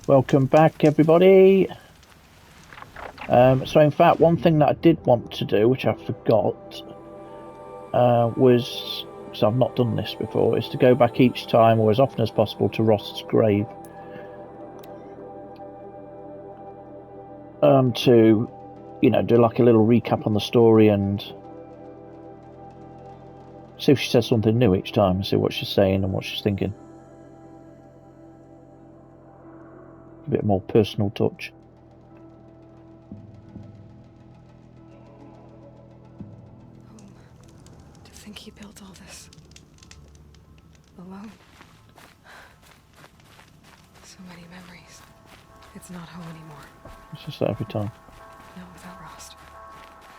Welcome back, everybody. So, in fact, one thing that I did want to do, which I forgot, was, because I've not done this before, is to go back each time, or as often as possible, to Ross's grave. To, do like a little recap on the story and see if she says something new each time, and see what she's saying and what she's thinking. A bit more personal touch. To think he built all this alone. So many memories. It's not home anymore. It's just that every time. Not without Rost.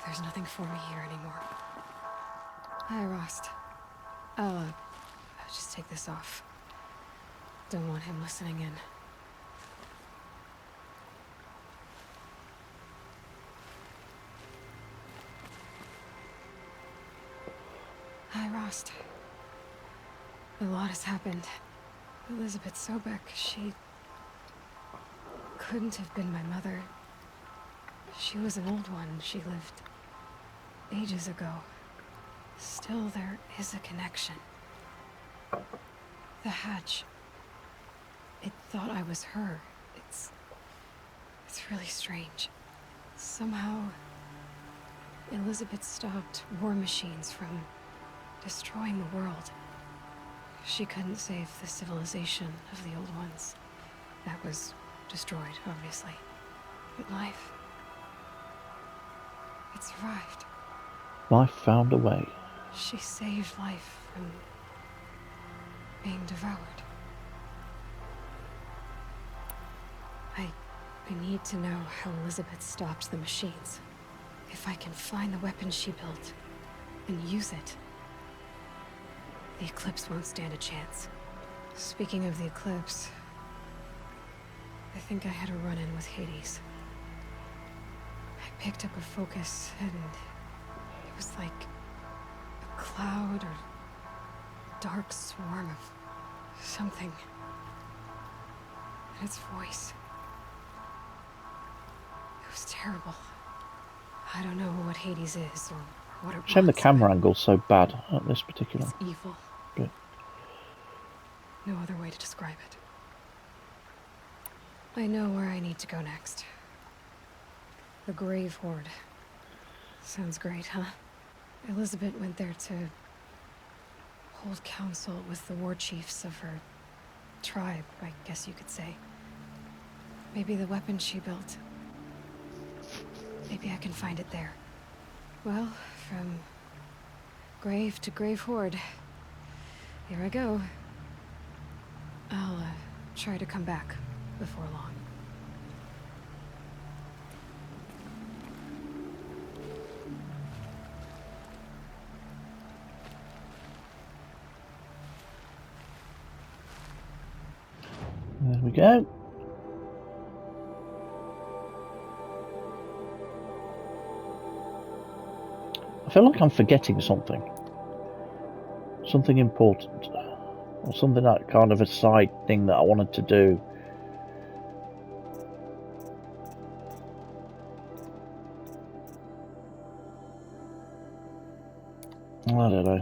There's nothing for me here anymore. Hi, Rost. I'll just take this off. Don't want him listening in. Hi, Rost. A lot has happened. Elizabeth Sobeck, she couldn't have been my mother. She was an old one. She lived ages ago. Still, there is a connection. The hatch. It thought I was her. It's really strange. Somehow, Elizabeth stopped war machines from destroying the world. She couldn't save the civilization of the old ones. That was destroyed, obviously. But life... it survived. Life found a way. She saved life from being devoured. I need to know how Elizabeth stopped the machines. If I can find the weapon she built and use it, the Eclipse won't stand a chance. Speaking of the Eclipse, I think I had a run-in with Hades. I picked up a focus and it was like a cloud or dark swarm of something. And its voice. It was terrible. I don't know what Hades is or what it Shame the wants, camera angle's so bad at this particular. It's evil. bit. No other way to describe it. I know where I need to go next. The Grave Horde. Sounds great, huh? Elizabeth went there to hold council with the war chiefs of her tribe, I guess you could say. Maybe the weapon she built. Maybe I can find it there. Well, from grave to Grave Horde. Here I go. I'll try to come back before long. There we go. I feel like I'm forgetting something. Something important. Or something that kind of a side thing that I wanted to do. I don't know.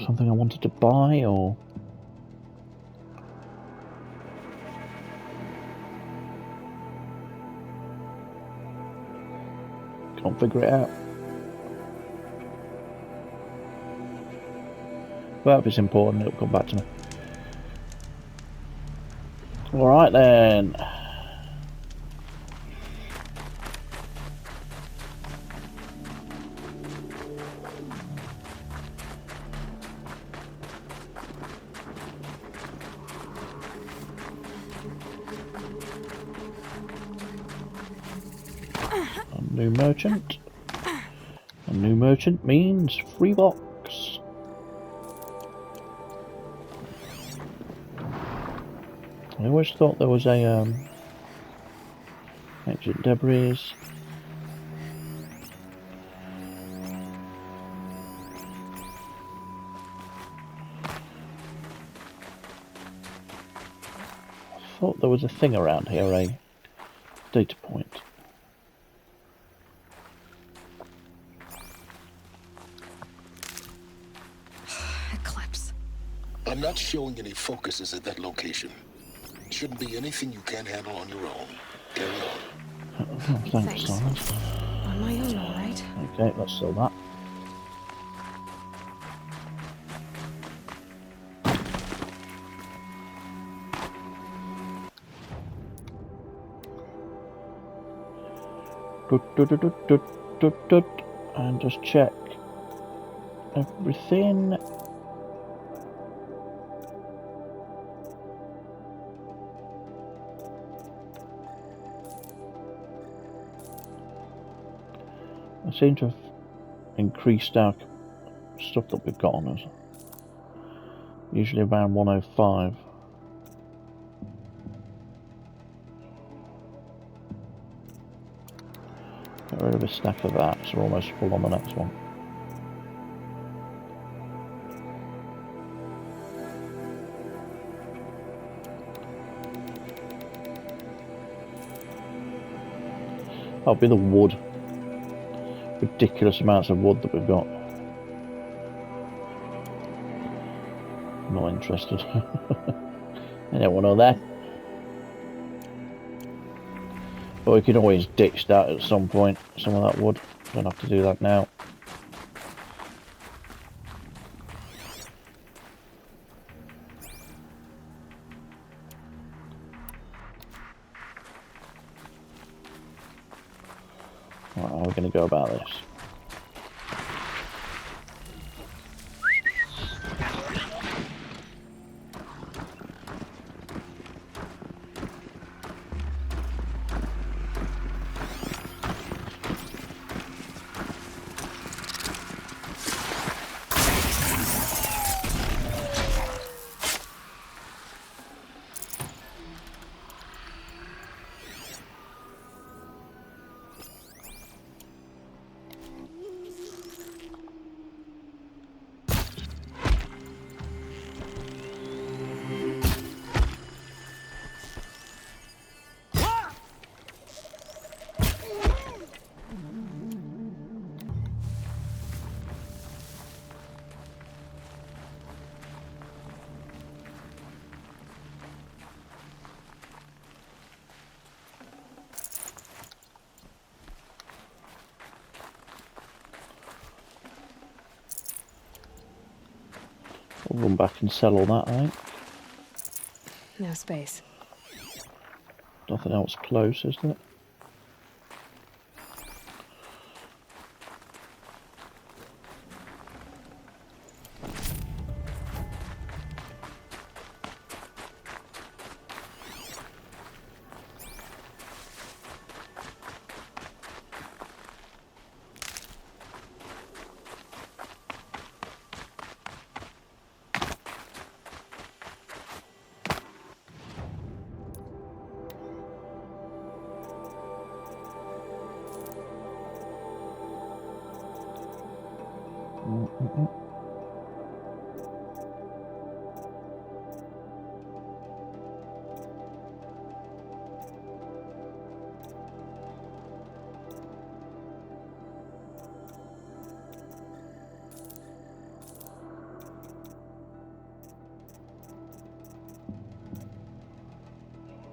Something I wanted to buy, or... Can't figure it out. But if it's important, it'll come back to me. Alright then. A new merchant. A new merchant means free box. I always thought there was a ancient debris. thought there was a thing around here, a data point. Eclipse. I'm not showing any focuses at that location. Shouldn't be anything you can't handle on your own. Carry on. Oh, thanks, Silence. On my own, all right. Okay, let's sell that. And just check everything. I seem to have increased our stuff that we've got on us. Usually around 105. Get rid of a stack of that, so we're almost full on the next one. That'll be the wood. Ridiculous amounts of wood that we've got. Not interested. I don't want all that. But we can always ditch that at some point, some of that wood. Don't have to do that now. Right, how are we going to go about this? We'll run back and sell all that, I think. No space. Nothing else close, is there?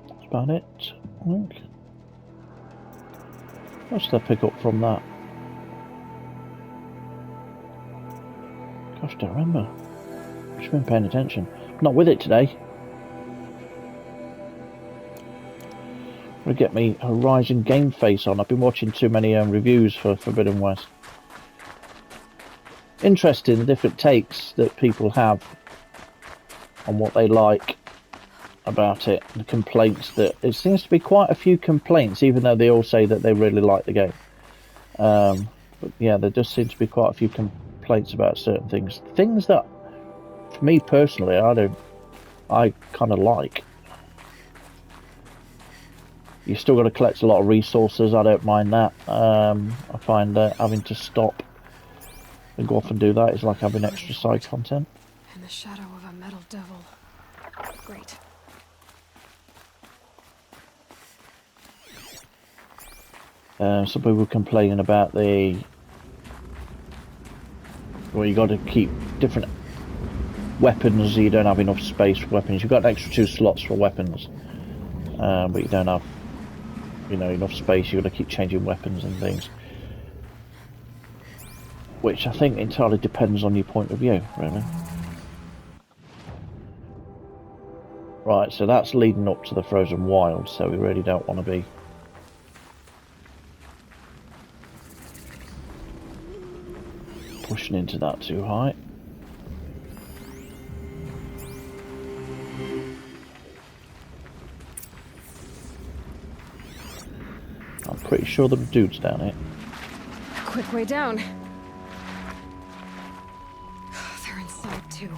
That's about it, I think. What did I pick up from that? Gosh, don't remember. Just been paying attention. Not with it today. Gonna get me Horizon game face on. I've been watching too many reviews for Forbidden West. Interesting the different takes that people have on what they like about it. The complaints that it seems to be quite a few complaints, even though they all say that they really like the game. But yeah, there does seem to be quite a few complaints about certain things. Things that, for me personally, I kind of like. You still got to collect a lot of resources. I don't mind that. I find having to stop and go off and do that is like having extra side content. In the shadow of a metal devil. Great. Some people complaining about the... Well, you got to keep different weapons. You don't have enough space for weapons. You've got an extra 2 slots for weapons, but you don't have, you know, enough space. You've got to keep changing weapons and things, which I think entirely depends on your point of view, really. Right, so that's leading up to the frozen wild, so we really don't want to be pushing into that too high. I'm pretty sure there are dudes down here. Quick way down. They're inside too.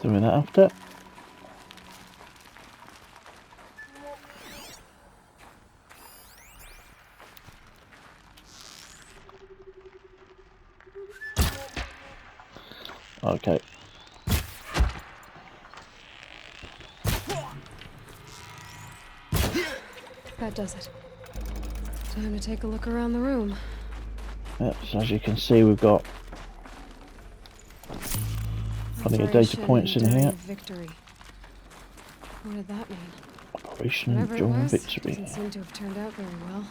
Doing that after. Okay. That does it. Time to take a look around the room. Yep, so as you can see, we've got plenty of data points in here. Victory. What did that mean? Operation Whatever it Enduring was, Victory. doesn't seem to have turned out very well.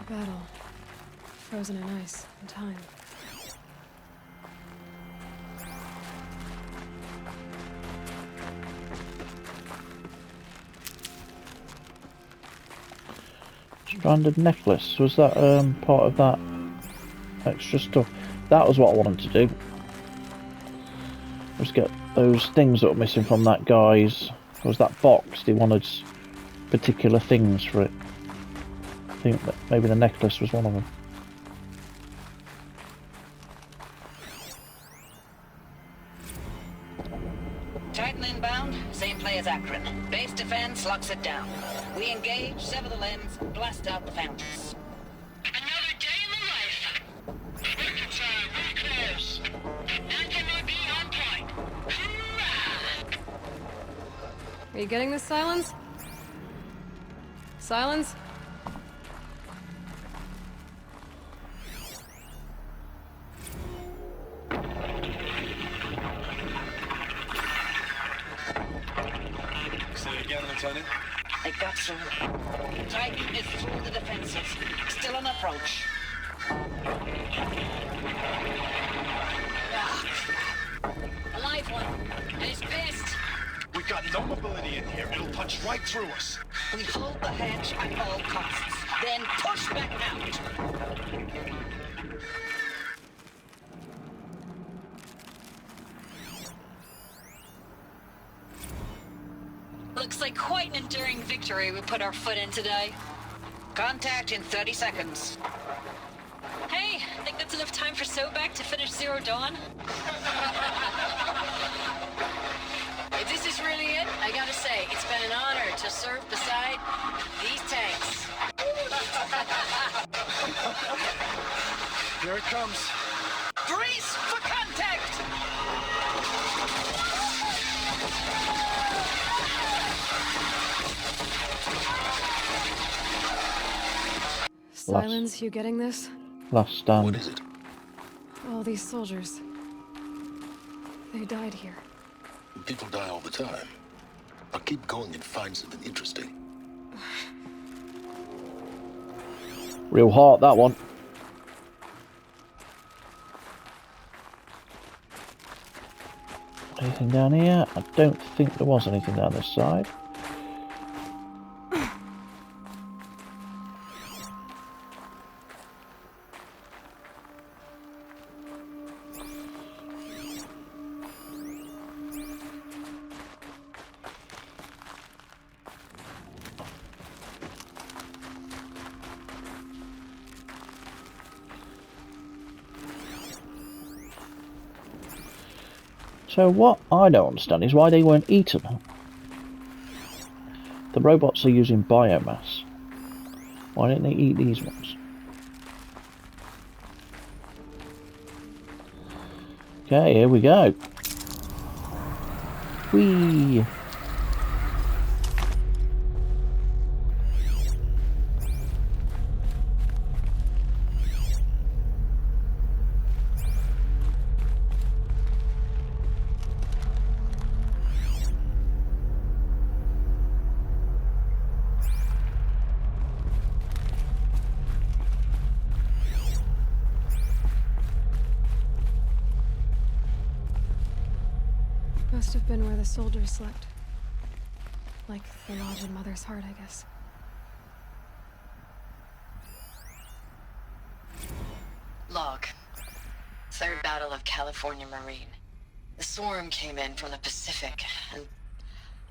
Battle. Frozen in ice and time. Stranded necklace. Was that part of that extra stuff? That was what I wanted to do. Was get those things that were missing from that guy's... Was that box? He wanted particular things for it. I think that maybe the necklace was one of them. Titan inbound, same play as Akron. Base defense locks it down. We engage, sever the limbs, blast out the fountains. Another day in the life. Wintertime, we're close. Nothing will be on point. Hoorah! Are you getting this, Silence? Silence? Say it again, Lieutenant. I got some. Titan is through the defenses. Still on approach. Ah, crap. A live one. And he's pissed. We've got no mobility in here. It'll punch right through us. We hold the hedge at all costs. Then push back out. Looks like quite an enduring victory we put our foot in today. Contact in 30 seconds. Hey, think that's enough time for Sobek to finish Zero Dawn? say, it's been an honor to serve beside these tanks. Here it comes. Brace for contact! Silence, you getting this? Last stand. What is it? All these soldiers. They died here. People die all the time. But keep going and find something interesting. Real heart, that one. Anything down here? I don't think there was anything down this side. So what I don't understand is why they weren't eaten. The robots are using biomass. Why didn't they eat these ones? Okay, here we go. Whee! Must have been where the soldiers slept. Like the lodge in Mother's Heart, I guess. Log. Third Battle of California Marine. The swarm came in from the Pacific, and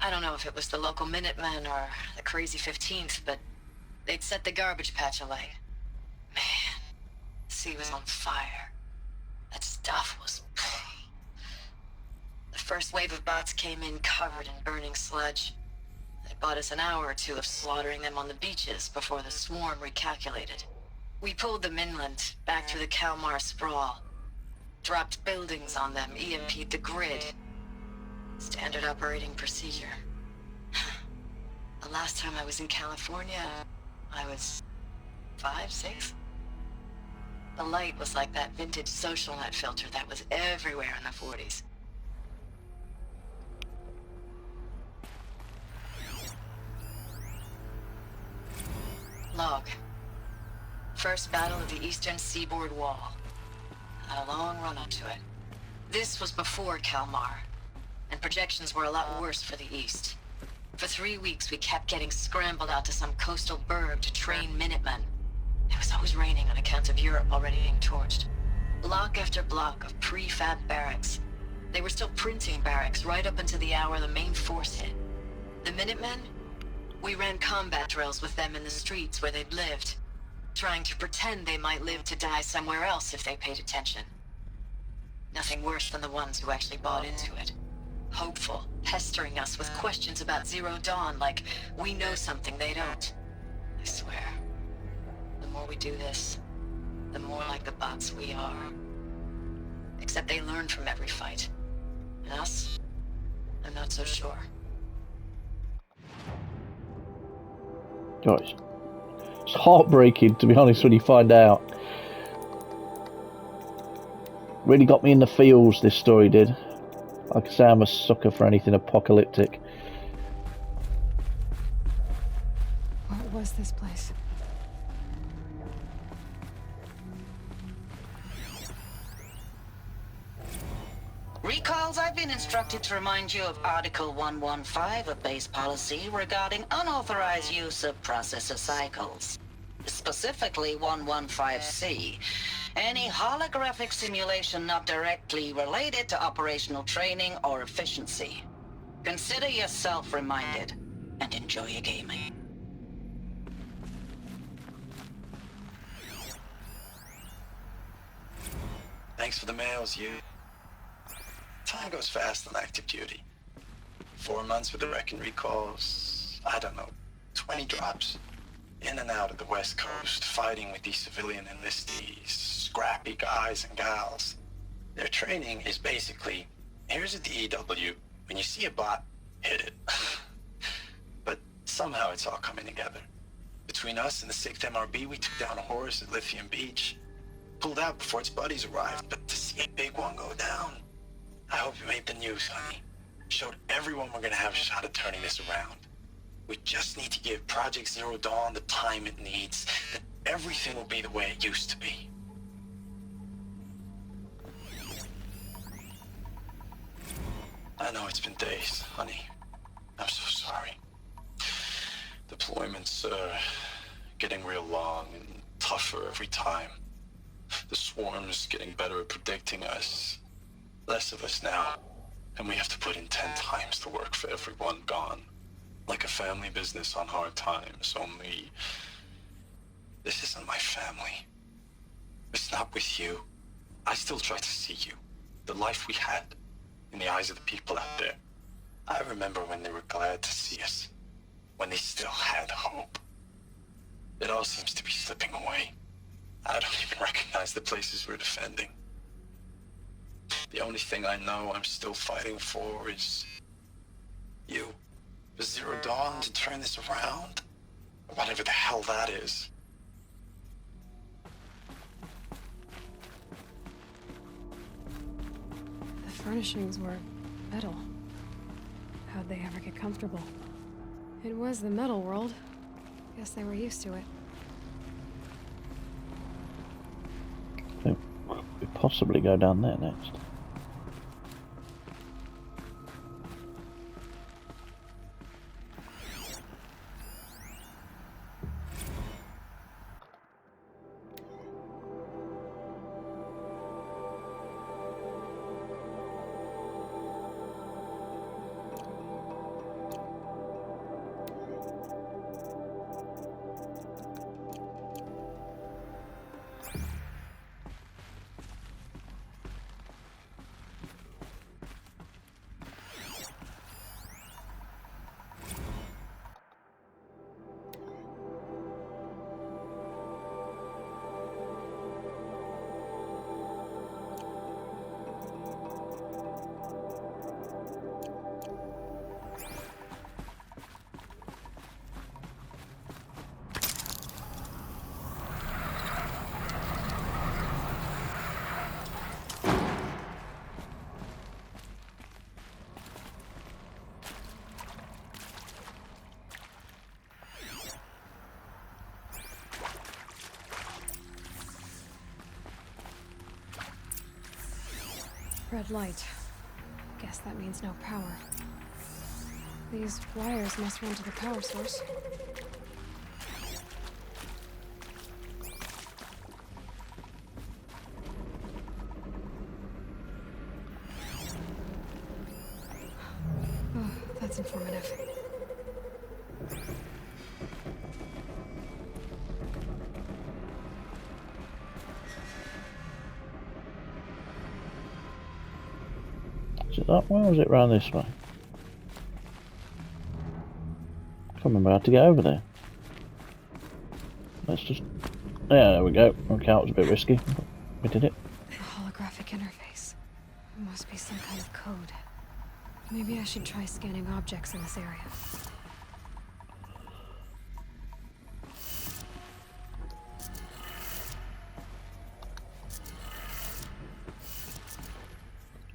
I don't know if it was the local Minutemen or the crazy 15th, but they'd set the garbage patch alight. Man, the sea was on fire. That stuff was... The first wave of bots came in covered in burning sludge. They bought us an hour or two of slaughtering them on the beaches before the swarm recalculated. We pulled them inland, back through the Kalmar sprawl. Dropped buildings on them, EMP'd the grid. Standard operating procedure. The last time I was in California, I was 5, 6? The light was like that vintage social net filter that was everywhere in the 40s. Log. First battle of the eastern seaboard wall. Had a long run up to it. This was before Kalmar, and projections were a lot worse for the east. For 3 weeks, we kept getting scrambled out to some coastal burg to train Minutemen. It was always raining on account of Europe already being torched. Block after block of prefab barracks. They were still printing barracks right up until the hour the main force hit. The Minutemen? We ran combat drills with them in the streets where they'd lived, trying to pretend they might live to die somewhere else if they paid attention. Nothing worse than the ones who actually bought into it. Hopeful, pestering us with questions about Zero Dawn like we know something they don't. I swear, the more we do this, the more like the bots we are. Except they learn from every fight. And us? I'm not so sure. Gosh. It's heartbreaking, to be honest, when you find out. Really got me in the feels, this story did. Like I say, I'm a sucker for anything apocalyptic. What was this place? Recalls, I've been instructed to remind you of Article 115 of base policy regarding unauthorized use of processor cycles. Specifically 115C. Any holographic simulation not directly related to operational training or efficiency. Consider yourself reminded, and enjoy your gaming. Thanks for the mails, you. Time goes fast on active duty. 4 months with the wrecking recalls, I don't know, 20 drops. In and out of the West Coast, fighting with these civilian enlistees, scrappy guys and gals. Their training is basically, here's a DEW, when you see a bot, hit it. But somehow it's all coming together. Between us and the 6th MRB, we took down a horse at Lithium Beach. Pulled out before its buddies arrived, but to see a big one go down, I hope you made the news, honey. Showed everyone we're gonna have a shot at turning this around. We just need to give Project Zero Dawn the time it needs, then everything will be the way it used to be. I know it's been days, honey. I'm so sorry. Deployments are getting real long and tougher every time. The swarm's getting better at predicting us. Less of us now, and we have to put in 10 times the work for everyone gone. Like a family business on hard times, only this isn't my family. It's not with you. I still try to see you, the life we had, in the eyes of the people out there. I remember when they were glad to see us, when they still had hope. It all seems to be slipping away. I don't even recognize the places we're defending. The only thing I know I'm still fighting for is you. For Zero Dawn to turn this around? Or whatever the hell that is. The furnishings were metal. How'd they ever get comfortable? It was the metal world. Guess they were used to it. I think we possibly go down there next. Red light. Guess that means no power. These wires must run to the power source. Oh, that's informative. Is it that way or is it round this way? Can't remember how to get over there. Let's just... Yeah, there we go. Okay, that was a bit risky, but we did it. A holographic interface. It must be some kind of code. Maybe I should try scanning objects in this area.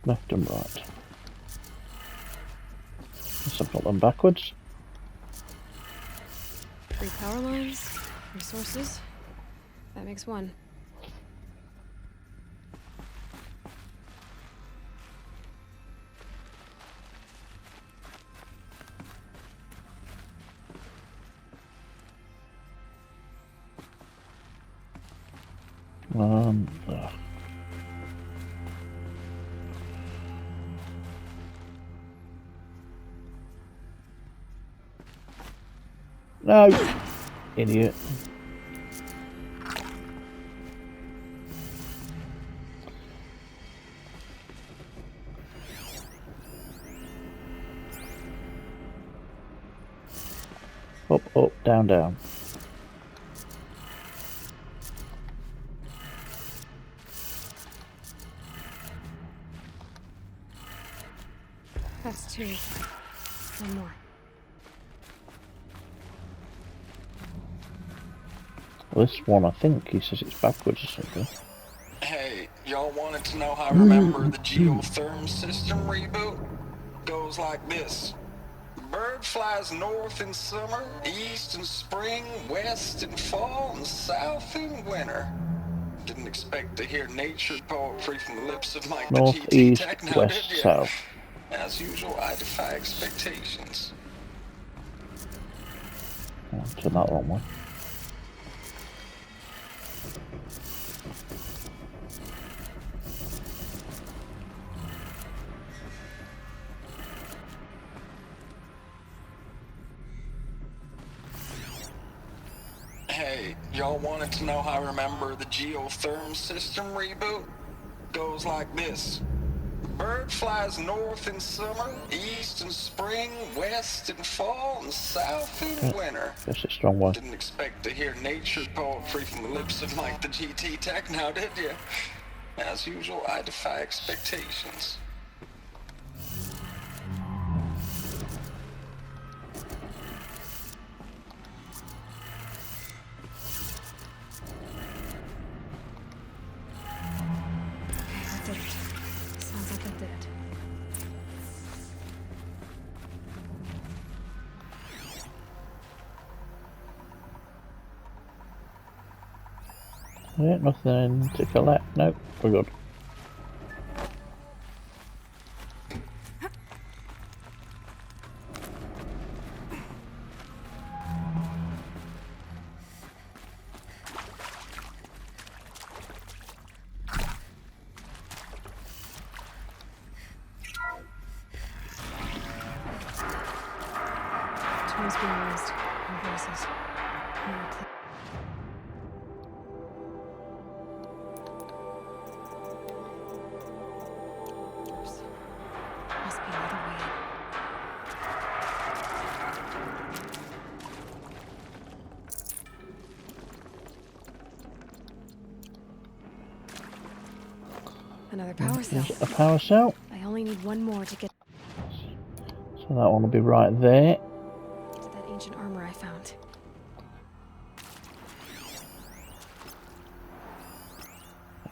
Left and right. Guess I've got them backwards. 3 power lines, resources. That makes 1. There. No! Idiot. up, down, down. That's 2. One more. This one, I think he says it's backwards or something. Hey, y'all wanted to know how I remember the geotherm system reboot? Goes like this. Bird flies north in summer, east in spring, west in fall, and south in winter. Didn't expect to hear nature poetry from the lips of Mike North, the GT east, Tech now, west, did ya? south. As usual, I defy expectations. Oh, turn that wrong way. Hey, y'all wanted to know how I remember the geotherm system reboot? Goes like this. Bird flies north in summer, east in spring, west in fall, and south in winter. Guess it's strong way. Didn't expect to hear nature poetry from the lips of Mike the GT Tech now, did you? As usual, I defy expectations. I did it. Sounds like I did. Yeah, nothing to collect. Nope, we're good. Twins being raised. And voices. Must be another way in. Another power cell. There's a power cell. I only need one more to get So that one will be right there. to that ancient armor I found.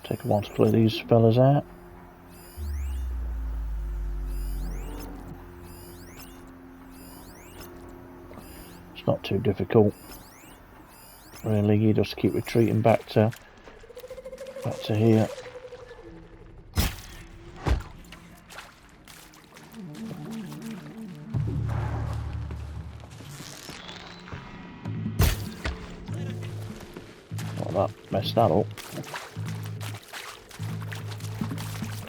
Take a while to clear these fellas out. It's not too difficult. Really, you just keep retreating back to here. Well, that messed that up.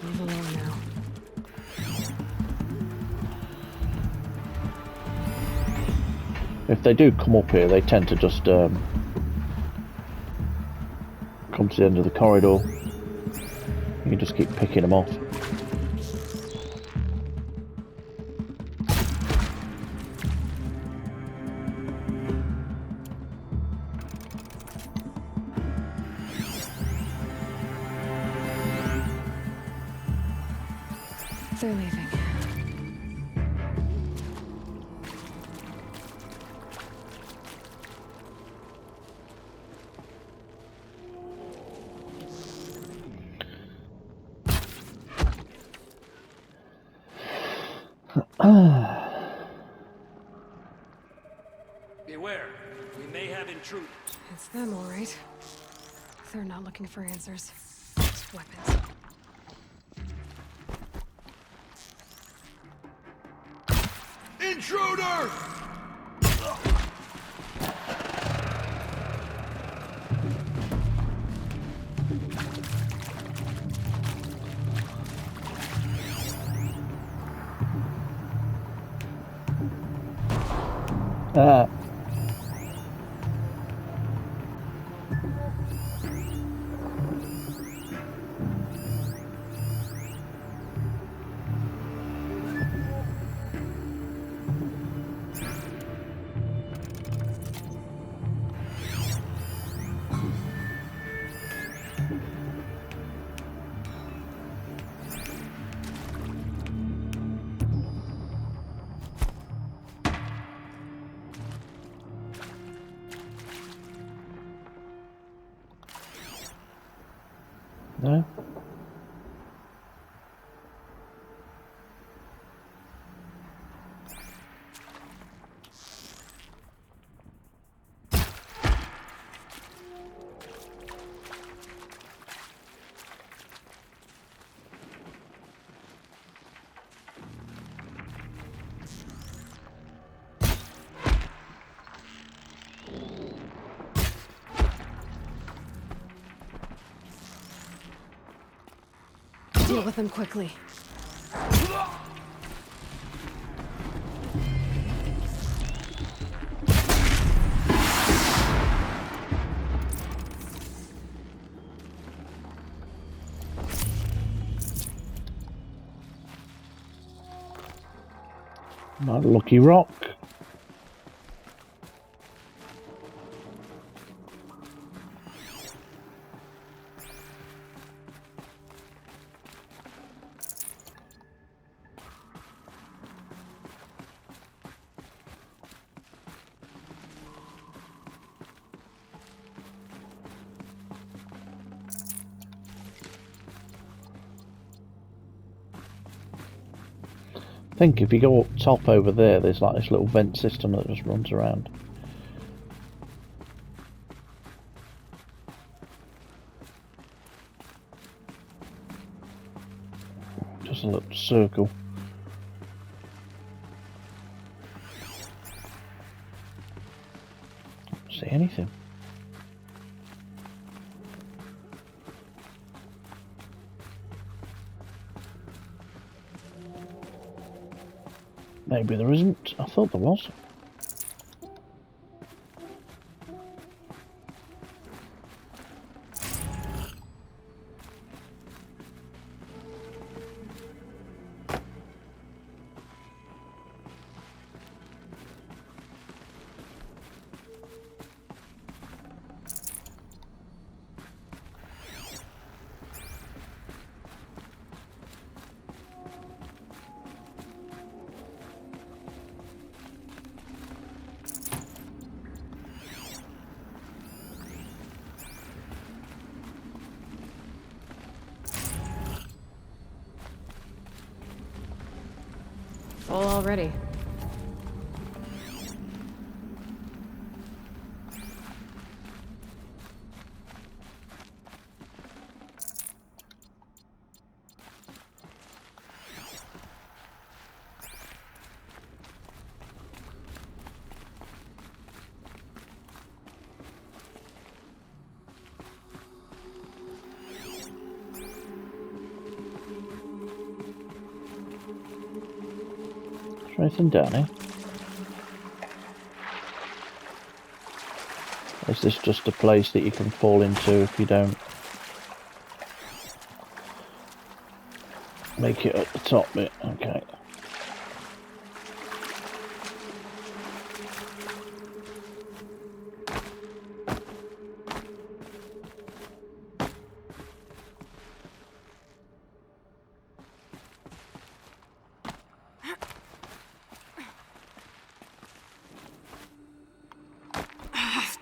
I'm alone now. If they do come up here, they tend to just come to the end of the corridor. You can just keep picking them off. They're leaving. Beware, we may have intruders. It's them, all right. They're not looking for answers. Just weapons. Intruder! Ah. No? Deal with them quickly. My lucky rock. I think if you go up top over there, there's like this little vent system that just runs around. Just a little circle. Don't see anything. Maybe there isn't. I thought there was. Full already. Is there anything down here? Is this just a place that you can fall into if you don't make it at the top bit? Okay.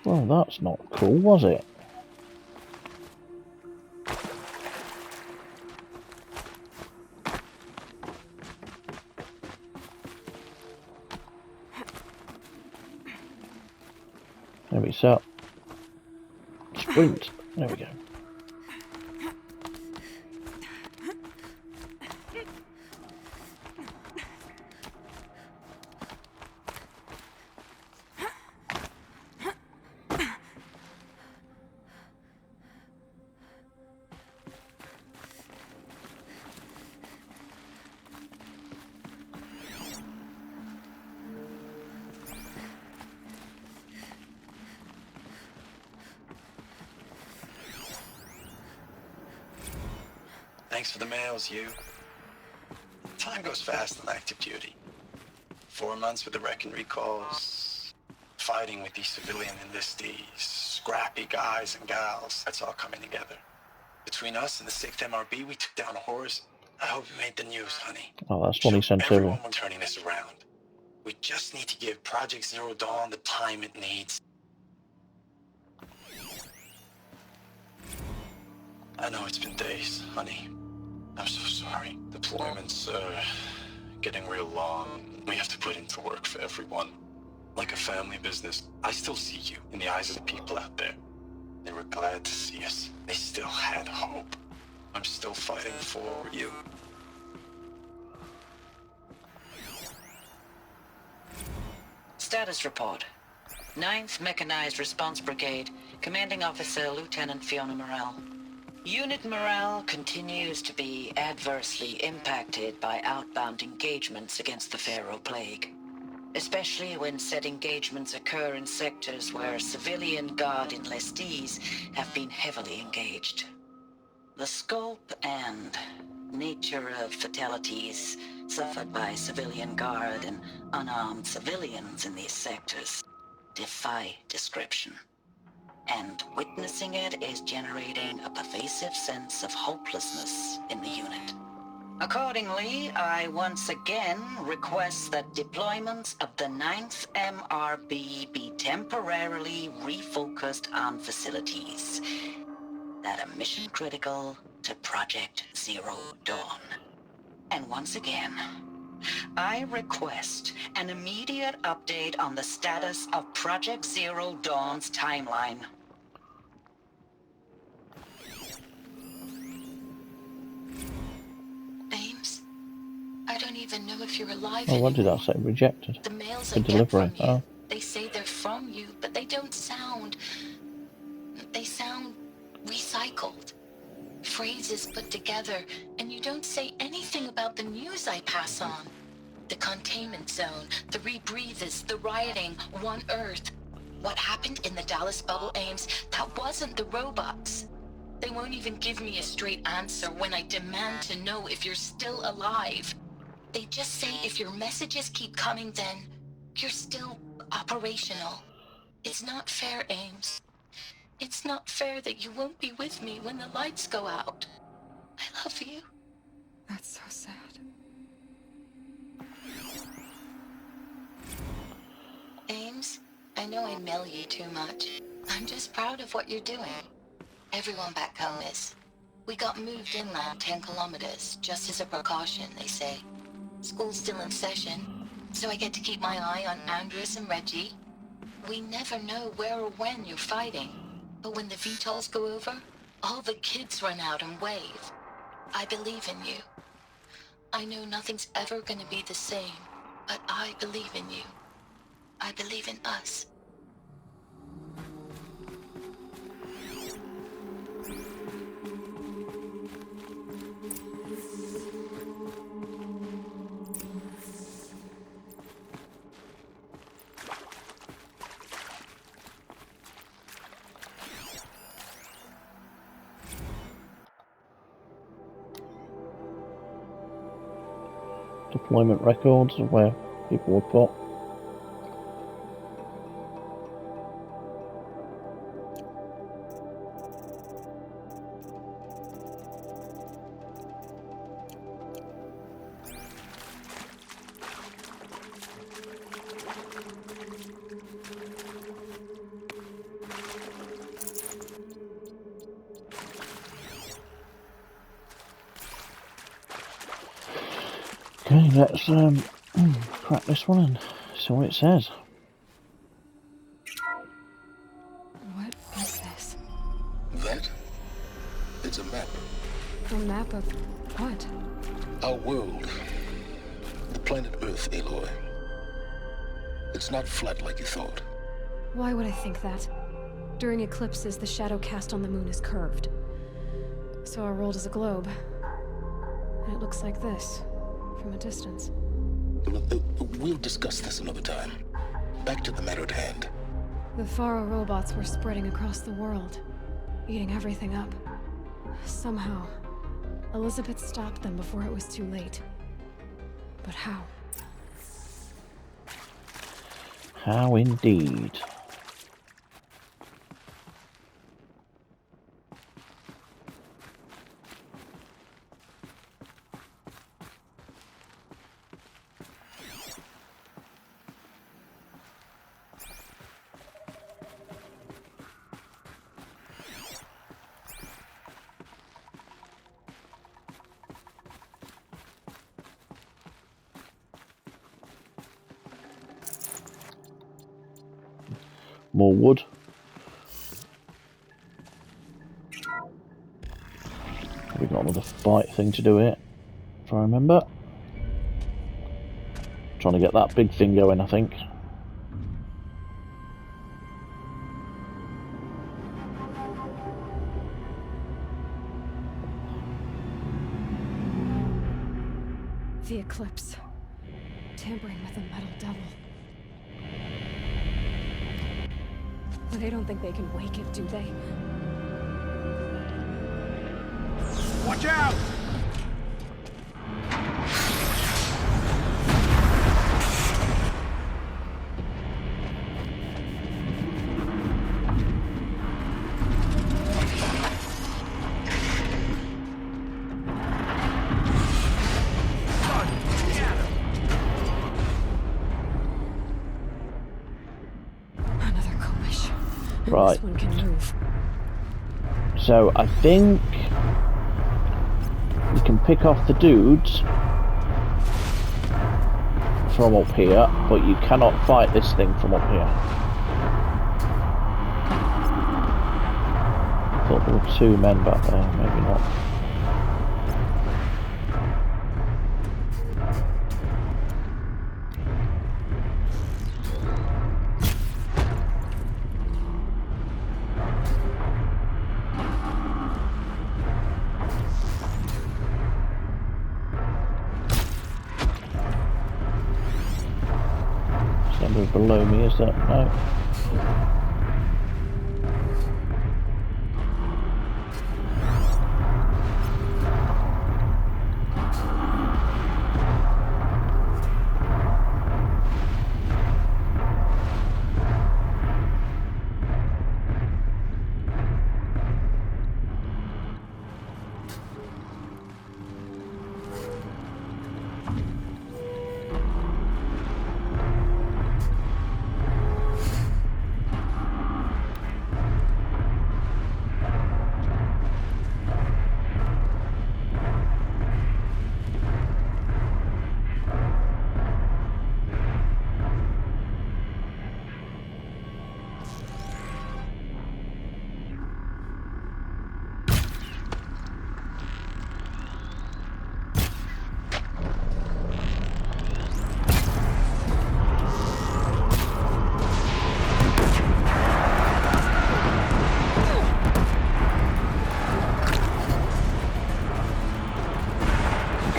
Well, that's not cool, was it? Maybe it's up. Sprint. There we go. Thanks for the mails, you. Time goes fast on active duty. 4 months with the wreck and recalls, fighting with these civilian enlistees, scrappy guys and gals. That's all coming together. Between us and the 6th MRB, we took down a horse. I hope you made the news, honey. Oh, that's what he sent Everyone over. we're turning this around. We just need to give Project Zero Dawn the time it needs. I know it's been days, honey. I'm so sorry. Deployments are getting real long. We have to put into work for everyone. Like a family business. I still see you in the eyes of the people out there. They were glad to see us. They still had hope. I'm still fighting for you. Status report. 9th Mechanized Response Brigade, Commanding Officer Lieutenant Fiona Morrell. Unit morale continues to be adversely impacted by outbound engagements against the Pharaoh Plague, especially when said engagements occur in sectors where civilian guard enlistees have been heavily engaged. The scope and nature of fatalities suffered by civilian guard and unarmed civilians in these sectors defy description. And witnessing it is generating a pervasive sense of hopelessness in the unit. Accordingly, I once again request that deployments of the 9th MRB be temporarily refocused on facilities that are mission critical to Project Zero Dawn. And once again, I request an immediate update on the status of Project Zero Dawn's timeline. Ames, I don't even know if you're alive Oh, what did anymore. I say? Rejected. The mails For I get delivery. from you, Oh. they say they're from you, but they don't sound... They sound recycled. Phrases put together, and you don't say anything about the news I pass on. The containment zone, the rebreathers, the rioting, One Earth. What happened in the Dallas bubble, Ames, that wasn't the robots. They won't even give me a straight answer when I demand to know if you're still alive. They just say if your messages keep coming, then you're still operational. It's not fair, Ames. It's not fair that you won't be with me when the lights go out. I love you. That's so sad. Ames, I know I mail you too much. I'm just proud of what you're doing. Everyone back home is. We got moved inland 10 kilometers, just as a precaution, they say. School's still in session, so I get to keep my eye on Andres and Reggie. We never know where or when you're fighting, but when the VTOLs go over, all the kids run out and wave. I believe in you. I know nothing's ever gonna be the same, but I believe in you. I believe in us. Deployment records of where people were put. Okay, let's crack this one and see what it says. What is this? That? It's a map. A map of what? Our world. The planet Earth, Aloy. It's not flat like you thought. Why would I think that? During eclipses, the shadow cast on the moon is curved. So our world is a globe. And it looks like this, from a distance. We'll discuss this another time. Back to the matter at hand. The Faro robots were spreading across the world, eating everything up. Somehow, Elizabeth stopped them before it was too late. But how? How indeed. more wood. We've got another fight thing to do here, if I remember. Trying to get that big thing going, I think. The eclipse. Tampering with a metal devil. They don't think they can wake it, do they? Watch out! Another Kobish. And Right. this one can move. So I think you can pick off the dudes from up here, but you cannot fight this thing from up here. Thought there were 2 men back there, maybe not. Somebody below me, is that? No.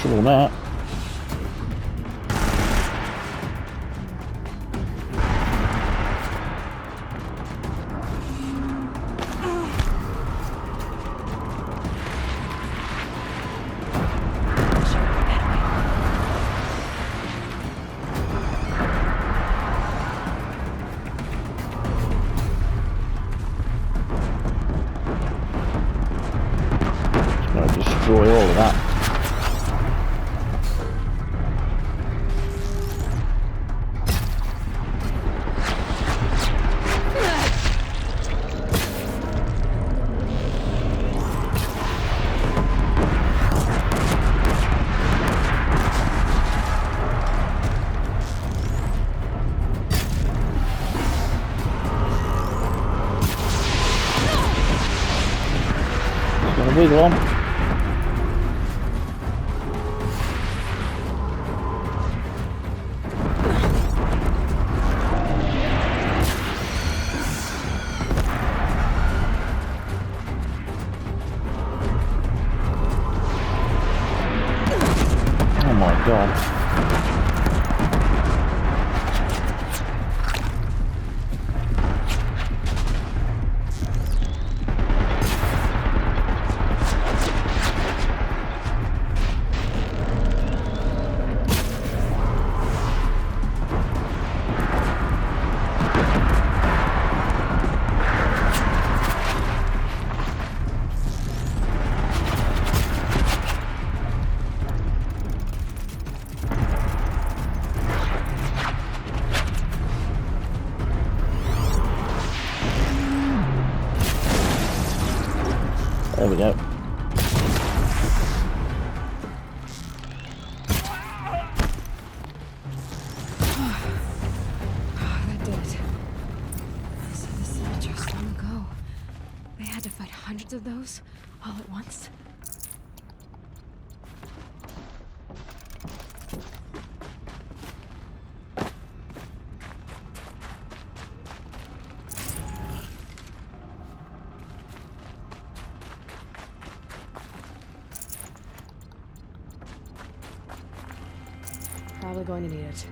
Control that. It's going to destroy all of that. Got a big one. Oh my god. There we go. That did it. had to fight hundreds of those all at once? Probably going to need it.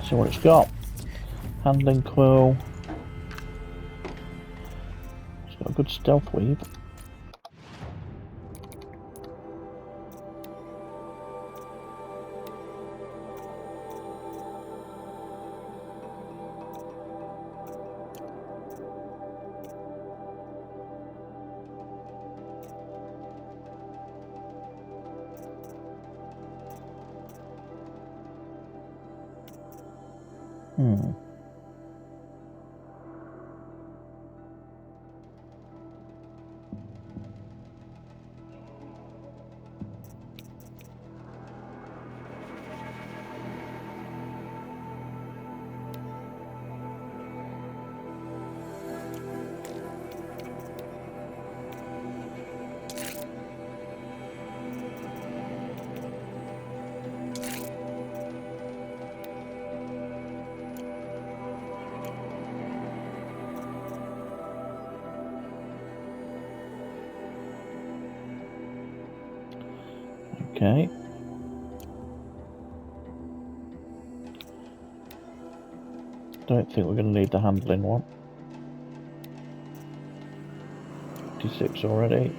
See what it's got. Handling quill. It's got a good stealth weave. Okay. Don't think we're going to need the handling one. 56 already.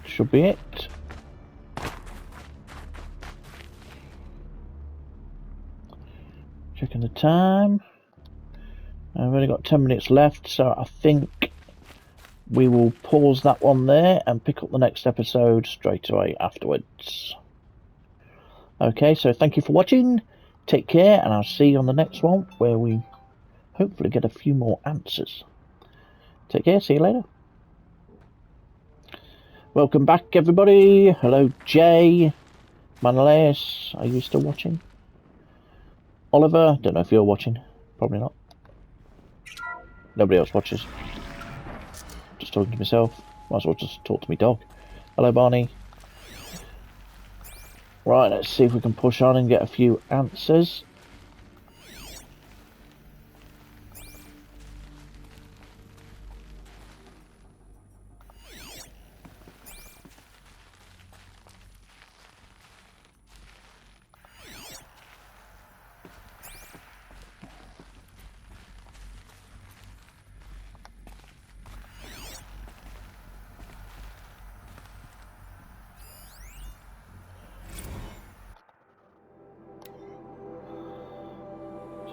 Should be it. Checking the time. I've only got 10 minutes left, so I think we will pause that one there and pick up the next episode straight away afterwards. Okay, so thank you for watching. Take care, and I'll see you on the next one where we hopefully get a few more answers. Take care, see you later. Welcome back, everybody. Hello, Jay. Manalaeus, are you still watching? Oliver, don't know if you're watching. Probably not. Nobody else watches. Just talking to myself. Might as well just talk to me dog. Hello, Barney. Right, let's see if we can push on and get a few answers.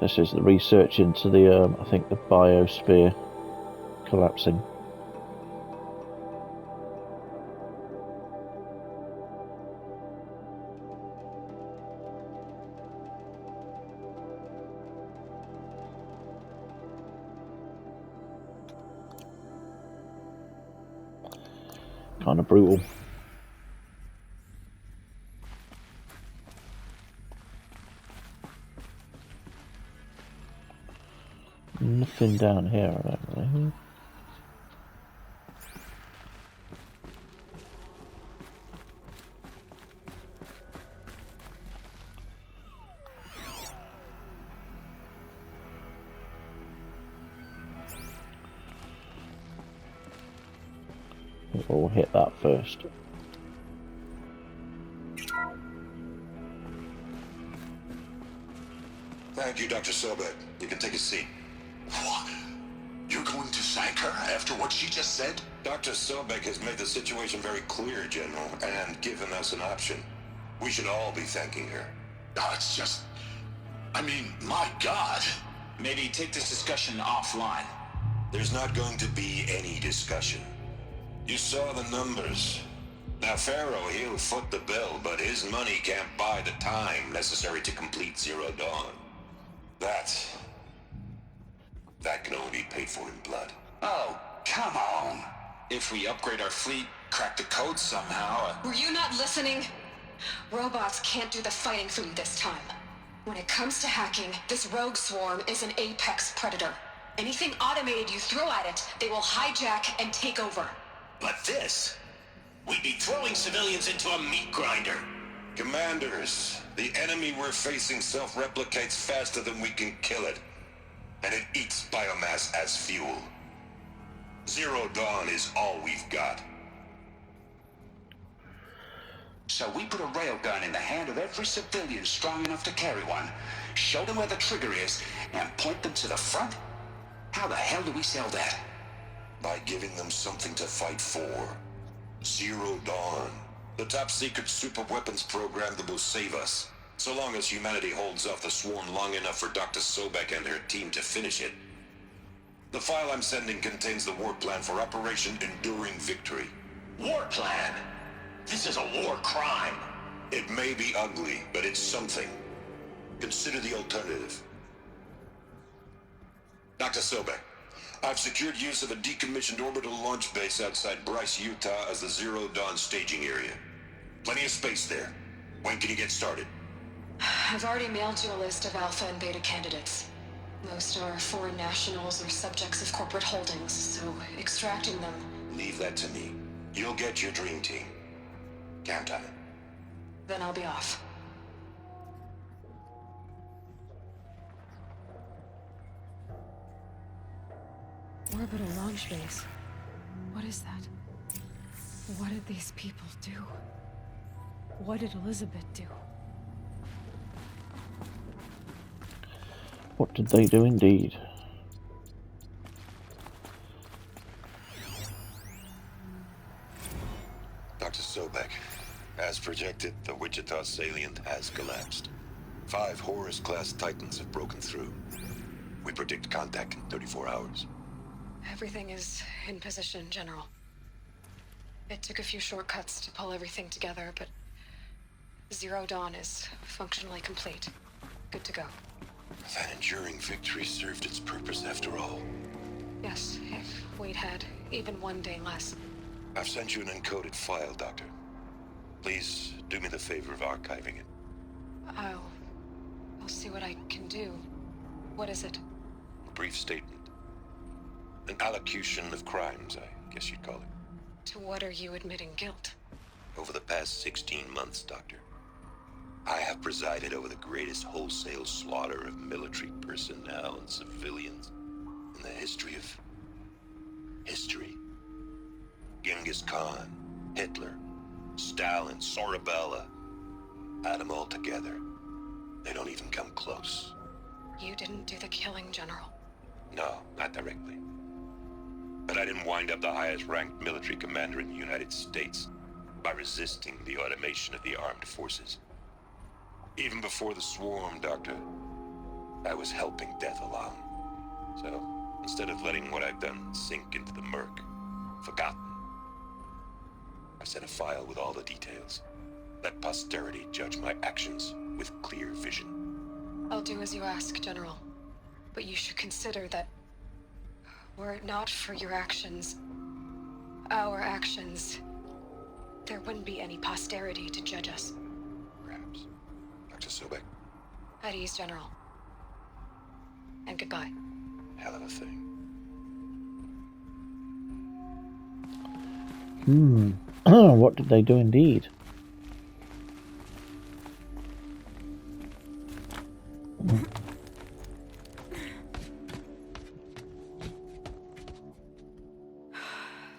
This is the research into the, I think, the biosphere collapsing. Kind of brutal. Nothing down here, I don't believe. We'll hit that first. Thank you, Dr. Sobek. You can take a seat. What? You're going to thank her after what she just said? Dr. Sobek has made the situation very clear, General, and given us an option. We should all be thanking her. Oh, it's just... I mean, my God. Maybe take this discussion offline. There's not going to be any discussion. You saw the numbers. Now, Pharaoh, he'll foot the bill, but his money can't buy the time necessary to complete Zero Dawn. That can only be paid for in blood. Oh, come on. If we upgrade our fleet, crack the code somehow... Were you not listening? Robots can't do the fighting for you this time. When it comes to hacking, this rogue swarm is an apex predator. Anything automated you throw at it, they will hijack and take over. But this... We'd be throwing civilians into a meat grinder. Commanders, the enemy we're facing self-replicates faster than we can kill it. And it eats biomass as fuel. Zero Dawn is all we've got. So we put a railgun in the hand of every civilian strong enough to carry one, show them where the trigger is, and point them to the front? How the hell do we sell that? By giving them something to fight for. Zero Dawn. The top-secret super-weapons program that will save us. So long as humanity holds off the swarm long enough for Dr. Sobek and her team to finish it. The file I'm sending contains the war plan for Operation Enduring Victory. War plan? This is a war crime. It may be ugly, but it's something. Consider the alternative. Dr. Sobek, I've secured use of a decommissioned orbital launch base outside Bryce, Utah as the Zero Dawn staging area. Plenty of space there. When can you get started? I've already mailed you a list of alpha and beta candidates. Most are foreign nationals or subjects of corporate holdings, so extracting them... Leave that to me. You'll get your dream team. Count on it. Then I'll be off. Orbital launch base. What is that? What did these people do? What did Elizabeth do? What did they do indeed? Dr. Sobek, as projected, the Wichita salient has collapsed. 5 Horus-class Titans have broken through. We predict contact in 34 hours. Everything is in position, General. It took a few shortcuts to pull everything together, but Zero Dawn is functionally complete. Good to go. That enduring victory served its purpose after all. Yes, if we'd had even one day less. I've sent you an encoded file, Doctor. Please do me the favor of archiving it. I'll see what I can do. What is it? A brief statement. An allocution of crimes, I guess you'd call it. To what are you admitting guilt? Over the past 16 months, Doctor, I have presided over the greatest wholesale slaughter of military personnel and civilians in the history of... history. Genghis Khan, Hitler, Stalin, Sorabella. Add them all together. They don't even come close. You didn't do the killing, General. No, not directly. But I didn't wind up the highest-ranked military commander in the United States by resisting the automation of the armed forces. Even before the swarm, Doctor, I was helping death along. So, instead of letting what I've done sink into the murk, forgotten, I sent a file with all the details. Let posterity judge my actions with clear vision. I'll do as you ask, General. But you should consider that were it not for your actions, our actions, there wouldn't be any posterity to judge us. Perhaps. Dr. Sobek, At ease, General. And goodbye. hell of a thing. What did they do indeed?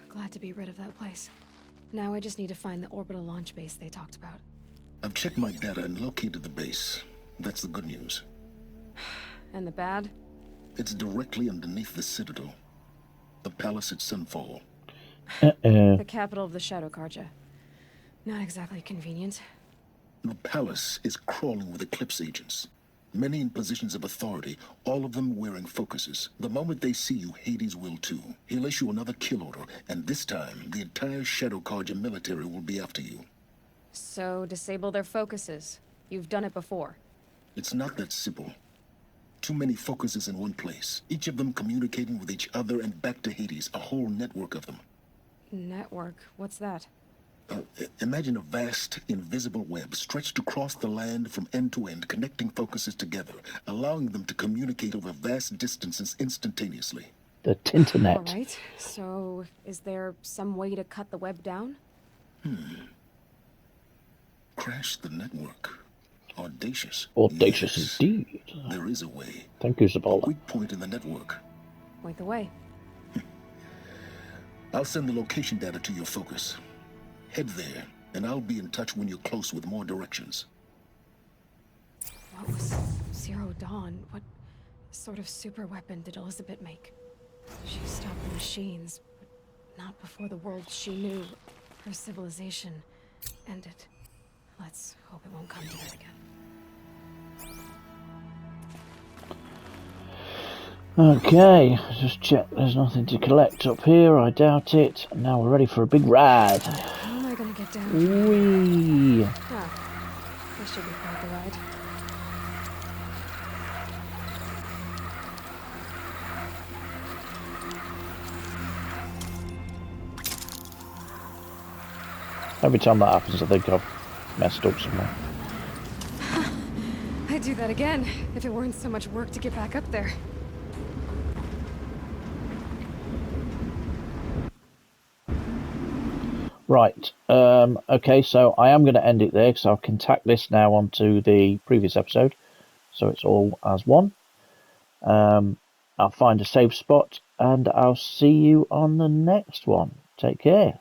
Glad to be rid of that place. Now I just need to find the orbital launch base they talked about. I've checked my data and located the base. That's the good news. And the bad? It's directly underneath the Citadel. The palace at Sunfall. The capital of the Shadow Carja. Not exactly convenient. The palace is crawling with Eclipse agents. Many in positions of authority, all of them wearing focuses. The moment they see you, Hades will too. He'll issue another kill order, and this time, the entire Shadow Carja military will be after you. So, disable their focuses. You've done it before. It's not that simple. Too many focuses in one place, each of them communicating with each other and back to Hades, a whole network of them. Network? What's that? Imagine a vast, invisible web stretched across the land from end to end, connecting focuses together, allowing them to communicate over vast distances instantaneously. The Tinternet. All right. So, is there some way to cut the web down? Crash the network. Audacious. Audacious Yes, indeed. there is a way. Thank you, A Zavala. weak point in the network. Point the way. I'll send the location data to your focus. Head there, and I'll be in touch when you're close with more directions. What was Zero Dawn? What sort of super weapon did Elizabeth make? She stopped the machines, but not before the world she knew, her civilization, ended. Let's hope it won't come to that again. Okay, just check there's nothing to collect up here, I doubt it. And now we're ready for a big ride. How am I gonna get down? Whee! Ah, this should be quite the ride. Every time that happens, I think I've messed up somewhere. I'd do that again, if it weren't so much work to get back up there. Right, okay, so I am going to end it there because I can tack this now onto the previous episode. So it's all as one. I'll find a safe spot and I'll see you on the next one. Take care.